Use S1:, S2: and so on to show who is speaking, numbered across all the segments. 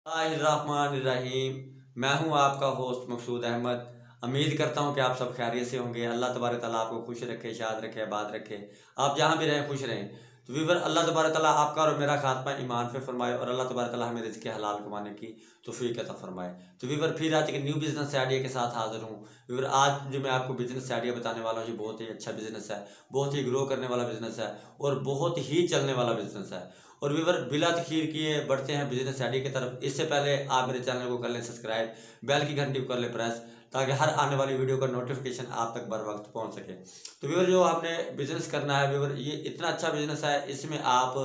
S1: बिस्मिल्लाहिर्रहमानिर्रहीम। मैं हूं आपका होस्ट मकसूद अहमद। उम्मीद करता हूं कि आप सब खैरियत से होंगे। अल्लाह तबारक ताला आपको खुश रखे, शाद रखे, आबाद रखे। आप जहां भी रहें खुश रहें। तो वीवर अल्लाह तबारक ताला आपका और मेरा खात्मा ईमान पे फरमाए और अल्लाह तबारक ताला हमें रिज़्क़ हलाल कमाने की तौफीक अता फरमाए। तो वीवर फिर आज एक न्यू बिज़नेस आइडिया के साथ हाज़िर हूँ। वीवर आज जो मैं आपको बिज़नेस आइडिया बताने वाला हूँ ये बहुत ही अच्छा बिज़नेस है, बहुत ही ग्रो करने वाला बिज़नेस है और बहुत ही चलने वाला बिज़नेस है। और वीवर बिला तखीर किए बढ़ते हैं बिजनेस आइडिया की तरफ। इससे पहले आप मेरे चैनल को कर लें सब्सक्राइब, बेल की घंटी को कर लें प्रेस, ताकि हर आने वाली वीडियो का नोटिफिकेशन आप तक बर वक्त पहुंच सके। तो वीवर जो आपने बिजनेस करना है वीवर, ये इतना अच्छा बिजनेस है, इसमें आप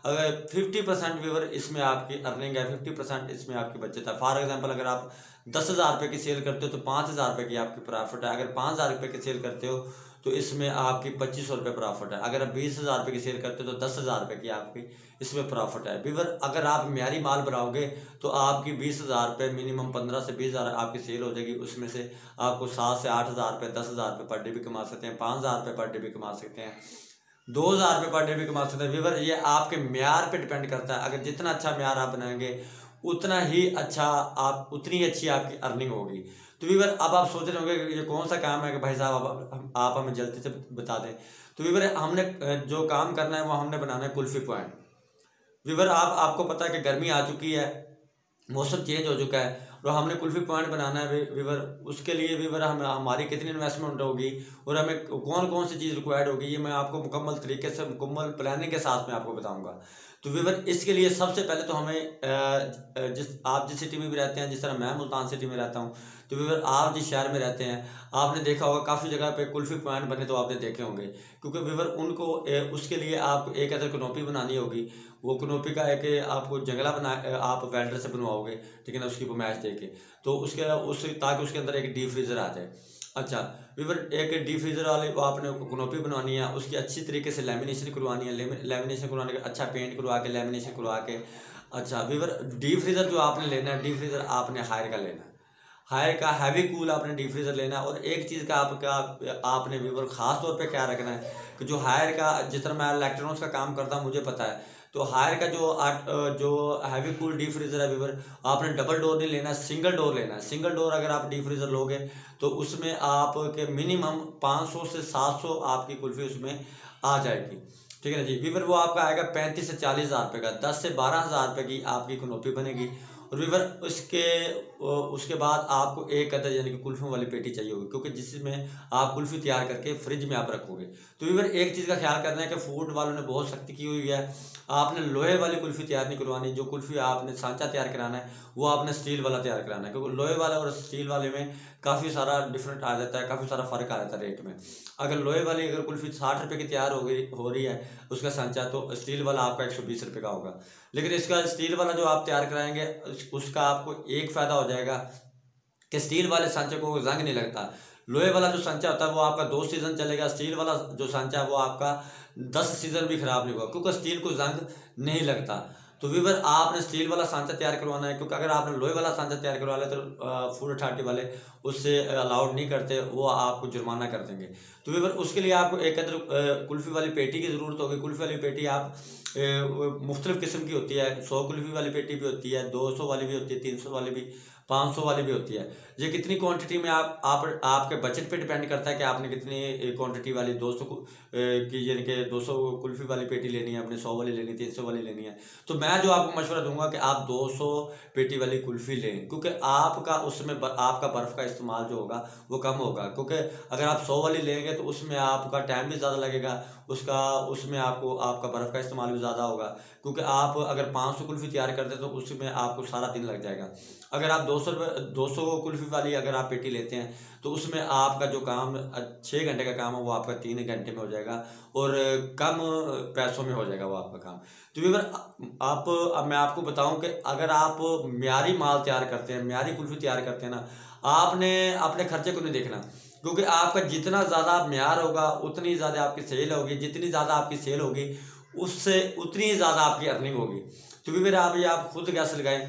S1: अगर 50% वीवर इसमें आपकी अर्निंग है, 50% इसमें आपकी बचत है। फॉर एग्जाम्पल अगर आप 10,000 रुपये की सेल करते हो तो 5,000 रुपये की आपकी प्रॉफिट है। अगर 5,000 रुपये की सेल करते हो तो इसमें आपकी 2500 रुपये प्रॉफिट है। अगर आप 20,000 रुपये की सेल करते हो तो 10,000 रुपये की आपकी इसमें प्रॉफिट है। वीवर अगर आप म्यारी माल बनाओगे तो आपकी 20,000 रुपये मिनिमम 15 से 20,000 आपकी सेल हो जाएगी। उसमें से आपको 7 से 8,000 रुपये, 10,000 रुपये पर डे भी कमा सकते हैं, 5,000 रुपये पर डे भी कमा सकते हैं, 2,000 रुपये पर डे भी कमा सकते हैं। वीवर ये आपके म्यार पे डिपेंड करता है। अगर जितना अच्छा म्यार आप बनाएंगे उतना ही अच्छा आप उतनी अच्छी आपकी अर्निंग होगी। तो वीवर अब आप सोच रहे होंगे कि ये कौन सा काम है कि भाई साहब आप हमें जल्दी से बता दें। तो वीवर हमने जो काम करना है वो हमने बनाना है कुल्फ़ी पॉइंट। वीवर आपको पता है कि गर्मी आ चुकी है, मौसम चेंज हो चुका है और हमने कुल्फ़ी पॉइंट बनाना है वीवर। उसके लिए वीवर हमारी कितनी इन्वेस्टमेंट होगी और हमें कौन कौन सी चीज़ रिक्वायर्ड होगी, ये मैं आपको मुकम्मल तरीके से मुकम्मल प्लानिंग के साथ में आपको बताऊंगा। तो वीवर इसके लिए सबसे पहले तो हमें आप जिस सिटी में भी रहते हैं, जिस तरह मैं मुल्तान सिटी में रहता हूँ, तो वीवर आप जिस शहर में रहते हैं आपने देखा होगा काफ़ी जगह पे कुल्फ़ी पॉइंट बने तो आपने देखे होंगे। क्योंकि वीवर उनको उसके लिए आपको एक अदर कनोपी बनानी होगी। वो कनोपी का है कि आपको जंगला बना आप वेल्डर से बनवाओगे, ठीक है ना, उसकी बुमैश दे के, तो उसके ताकि उसके अंदर एक डीप फ्रीज़र आ जाए। अच्छा वीवर एक डीप फ्रीज़र वाले वो आपने कनोपी बनवानी है, उसकी अच्छी तरीके से लेमिनेशन करवानी है। लेमिनेशन करवाने के अच्छा पेंट करवा के लेमिनेशन करवा के। अच्छा वीवर डीप फ्रीज़र जो आपने लेना है, डीप फ्रीज़र आपने हायर का लेना है, हायर का हैवी कूल आपने डीप फ्रीज़र लेना है। और एक चीज़ का आपने वीवर ख़ास तौर पे क्या रखना है कि जो हायर का, जिस तरह मैं इलेक्ट्रॉनिक्स का काम करता हूँ मुझे पता है, तो हायर का जो हैवी कूल डीप फ्रीज़र है वीवर, आपने डबल डोर नहीं लेना है, सिंगल डोर लेना है। सिंगल डोर अगर आप डीप फ्रीज़र लोगे तो उसमें आपके मिनिमम 500 से 700 आपकी कुल्फ़ी उसमें आ जाएगी, ठीक है ना जी। वीवर वो आपका आएगा 35 से 40,000 रुपये का, 10 से 12,000 रुपये की आपकी कनोपी बनेगी। और वीवर उसके बाद आपको एक अदर यानी कि कुल्फ़ियों वाली पेटी चाहिए होगी, क्योंकि जिसमें आप कुल्फ़ी तैयार करके फ्रिज में आप रखोगे। तो वीवर एक चीज़ का ख्याल करना है कि फूड वालों ने बहुत सख्ती की हुई है, आपने लोहे वाली कुल्फ़ी तैयार नहीं करवानी। जो कुल्फ़ी आपने सांचा तैयार कराना है वो आपने स्टील वाला तैयार कराना है, क्योंकि लोहे वाला और स्टील वाले में काफ़ी सारा डिफरेंट आ जाता है, काफ़ी सारा फ़र्क आ जाता है रेट में। अगर लोहे वाली अगर कुल्फ़ी 60 रुपये की तैयार हो रही है उसका सांचा, तो स्टील वाला आपका 120 रुपये का होगा। लेकिन इसका स्टील वाला जो आप तैयार कराएंगे उसका आपको एक फ़ायदा हो जाएगा कि स्टील वाले सांचे को जंग नहीं लगता। लोहे वाला जो सांचा होता है वो आपका 2 सीज़न चलेगा, स्टील वाला जो सांचा है वो आपका 10 सीज़न भी ख़राब नहीं होगा, क्योंकि स्टील को जंग नहीं लगता। तो वीवर आपने स्टील वाला सांचा तैयार करवाना है, क्योंकि अगर आपने लोहे वाला सांचा तैयार करवा लिया तो फूड अथॉरिटी वाले उससे अलाउड नहीं करते, वो आपको जुर्माना कर देंगे। तो वीवर उसके लिए आपको एक अदर कुल्फ़ी वाली पेटी की ज़रूरत होगी। कुल्फ़ी वाली पेटी आप मुख्तलिफ़ किस्म की होती है, 100 कुल्फ़ी वाली पेटी भी होती है, 200 वाली भी होती है, 300 वाली भी, 500 वाली भी होती है। ये कितनी क्वांटिटी में आपके बजट पे डिपेंड करता है कि आपने कितनी क्वांटिटी वाली 200 की यानी कि 200 कुल्फ़ी वाली पेटी लेनी है, अपने 100 वाली लेनी है, 300 वाली लेनी है। तो मैं जो आपको मशवरा दूंगा कि आप 200 पेटी वाली कुल्फ़ी लें, क्योंकि आपका उसमें आपका बर्फ़ का इस्तेमाल जो होगा वो कम होगा। क्योंकि अगर आप 100 वाली लेंगे तो उसमें आपका टाइम भी ज़्यादा लगेगा, उसमें आपका बर्फ़ का इस्तेमाल भी ज़्यादा होगा। क्योंकि आप अगर 500 कुल्फ़ी तैयार करते हैं तो उसमें आपको सारा दिन लग जाएगा। अगर आप 200 कुल्फ़ी वाली अगर आप पेटी लेते हैं तो उसमें आपका जो काम 6 घंटे का काम है वो आपका 3 घंटे में हो जाएगा और कम पैसों में हो जाएगा वो आपका काम। तो वीवर अब मैं आपको बताऊं कि अगर आप म्यारी माल तैयार करते हैं, म्यारी कुल्फ़ी तैयार करते हैं ना, आपने अपने खर्चे को नहीं देखना, क्योंकि आपका जितना ज़्यादा म्यार होगा उतनी ज़्यादा आपकी सेल होगी, जितनी ज़्यादा आपकी सेल होगी उससे उतनी ज़्यादा आपकी अर्निंग होगी। तो वीवर आप खुद गैस लगाएं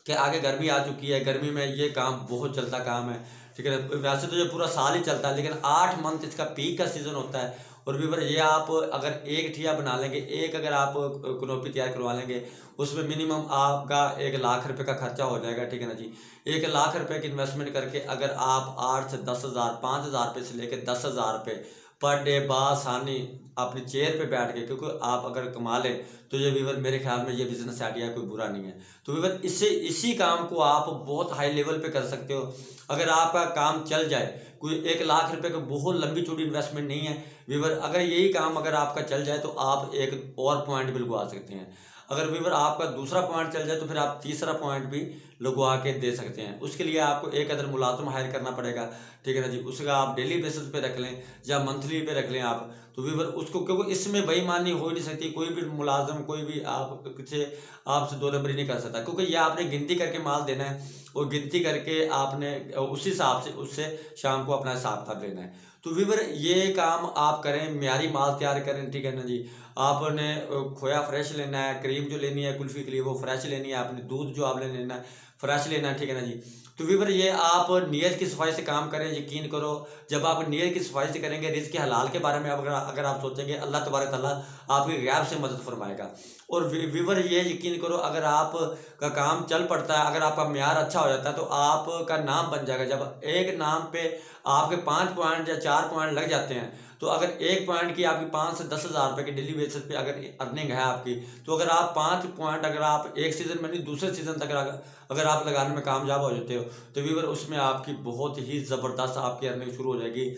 S1: कि आगे गर्मी आ चुकी है, गर्मी में ये काम बहुत चलता काम है, ठीक है। वैसे तो ये पूरा साल ही चलता है, लेकिन 8 मंथ इसका पीक का सीज़न होता है और वीवर ये आप अगर एक ठिया बना लेंगे, एक अगर आप कनोपी तैयार करवा लेंगे, उसमें मिनिमम आपका 1 लाख रुपए का खर्चा हो जाएगा, ठीक है ना जी। 1 लाख रुपए की इन्वेस्टमेंट करके अगर आप 8 से 10,000, 5,000 रुपये से लेकर 10,000 रुपये पर डे बासानी अपनी चेयर पे बैठ के, क्योंकि आप अगर कमा लें तो ये वीवर मेरे ख्याल में ये बिजनेस आइडिया कोई बुरा नहीं है। तो वीवर इससे इसी काम को आप बहुत हाई लेवल पे कर सकते हो। अगर आपका काम चल जाए, कोई 1 लाख रुपए का बहुत लंबी चौड़ी इन्वेस्टमेंट नहीं है वीवर, अगर यही काम अगर आपका चल जाए तो आप एक और पॉइंट भी लगवा सकते हैं। अगर वीवर आपका दूसरा पॉइंट चल जाए तो फिर आप तीसरा पॉइंट भी लगवा के दे सकते हैं। उसके लिए आपको एक अदर मुलाजिम हायर करना पड़ेगा, ठीक है ना जी। उसका आप डेली बेसिस पे रख लें या मंथली पे रख लें आप, तो वीवर उसको, क्योंकि इसमें बेईमानी हो ही नहीं सकती। कोई भी मुलाजिम कोई भी आपसे 2 नंबरी नहीं कर सकता, क्योंकि ये आपने गिनती करके माल देना है और गिनती करके आपने उसी हिसाब से उससे शाम को अपना हिसाब किताब लेना है। तो वीवर ये काम आप करें, म्यारी माल तैयार करें, ठीक है ना जी। आपने खोया फ्रेश लेना है, क्रीम जो लेनी है कुल्फी के लिए वो फ्रेश लेनी है, आपने दूध जो आपने लेना है फ्रेश लेना है, ठीक है ना जी। तो वीवर ये आप नीयत की सफाई से काम करें, यकीन करो जब आप नीयत की सफाई से करेंगे, रिज़्क़ के हलाल के बारे में अगर आप सोचेंगे, अल्लाह तबारक तआला आपकी गैब से मदद फरमाएगा। और वीवर ये यकीन करो, अगर आप का काम चल पड़ता है, अगर आपका म्यार अच्छा हो जाता है तो आपका नाम बन जाएगा। जब एक नाम पे आपके 5 पॉइंट या 4 पॉइंट लग जाते हैं, तो अगर 1 पॉइंट की आपकी 5 से 10,000 रुपये की डेली बेसिस पे अगर अर्निंग है आपकी, तो अगर आप 5 पॉइंट अगर आप एक सीज़न में नहीं दूसरे सीज़न तक अगर आप लगाने में कामयाब हो जाते हो, तो वीवर उसमें आपकी बहुत ही ज़बरदस्त आपकी अर्निंग शुरू हो जाएगी।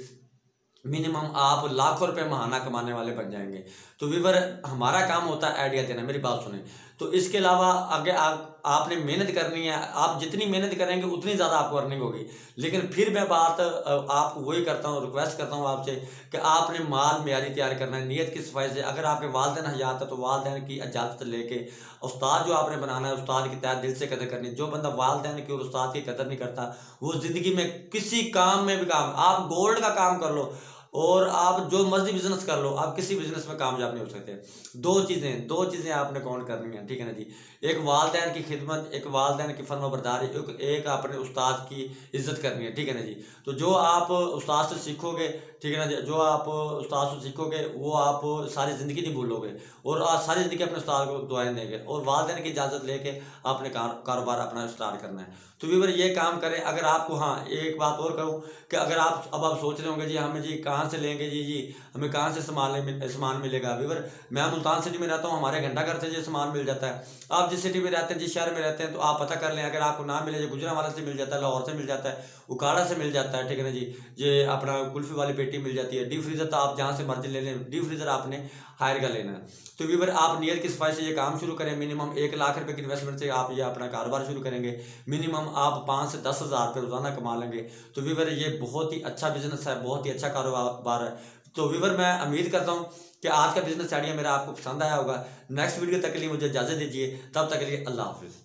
S1: मिनिमम आप लाखों रुपए महाना कमाने वाले बन जाएंगे। तो वीवर हमारा काम होता है आइडिया देना, मेरी बात सुने। तो इसके अलावा आगे आपने मेहनत करनी है, आप जितनी मेहनत करेंगे उतनी ज़्यादा आपको अर्निंग होगी। लेकिन फिर मैं बात आपको वही करता हूँ, रिक्वेस्ट करता हूँ आपसे कि आपने माल म्यारी तैयार करना है नीयत की सफाई से। अगर आपके वालिदैन हयात है तो वालिदैन की इजाज़त लेके, उस्ताद जो आपने बनाना है उस्ताद की तय दिल से कदर करनी है। जो बंदा वालिदैन की और उस्ताद की कदर नहीं करता वो ज़िंदगी में किसी काम में भी आप गोल्ड का काम कर लो और आप जो मर्जी बिजनेस कर लो, आप किसी बिजनेस में कामयाब नहीं हो सकते। दो चीज़ें आपने काउंट करनी है, ठीक है ना जी। एक वालिदैन की खिदमत, एक वालिदैन की फर्माबरदारी, एक अपने उस्ताद की इज्जत करनी है, ठीक है ना जी। तो जो आप उस्ताद से सीखोगे, ठीक है ना जी, जो आप उस्ताद से सीखोगे वो आप सारी ज़िंदगी नहीं भूलोगे और सारी ज़िंदगी अपने उस्ताद को दुआएं देंगे। और वालिदैन की इजाज़त लेके आपने कारोबार अपना स्टार्ट करना है। तो वीवर ये काम करें। अगर आपको, हाँ एक बात और कहूँ कि अगर आप सोच रहे होंगे जी हमें जी कहाँ से लेंगे जी हमें कहाँ से सामान मिलेगा। वीवर मैं मुल्तान सिटी में रहता हूँ, हमारे घंटाघर से जी सामान मिल जाता है। आप जिस सिटी में रहते हैं, जिस शहर में रहते हैं, तो आप पता कर लें। अगर आपको ना मिले, गुजरांवाला से मिल जाता है, लाहौर से मिल जाता है, उकाड़ा से मिल जाता है, ठीक है ना जी। ये अपना कुल्फी वाली पेटी मिल जाती है। डीप फ्रीज़र तो आप जहाँ से मर्जी ले लें, डीप फ्रीज़र आपने हायर का लेना है। तो वीवर आप नीयत की सफाई से ये काम शुरू करें। मिनिमम 1 लाख रुपए की इन्वेस्टमेंट से आप ये अपना कारोबार शुरू करेंगे। मिनिमम आप 5 से 10,000 रुपये रोजाना कमा लेंगे। तो वीवर ये बहुत ही अच्छा बिजनेस है, बहुत ही अच्छा कारोबार है। तो वीवर मैं उम्मीद करता हूँ कि आज का बिजनेस आइडिया मेरा आपको पसंद आया होगा। नेक्स्ट वीडियो तक के लिए मुझे इजाज़त दीजिए, तब तक के लिए अल्लाह हाफिज़।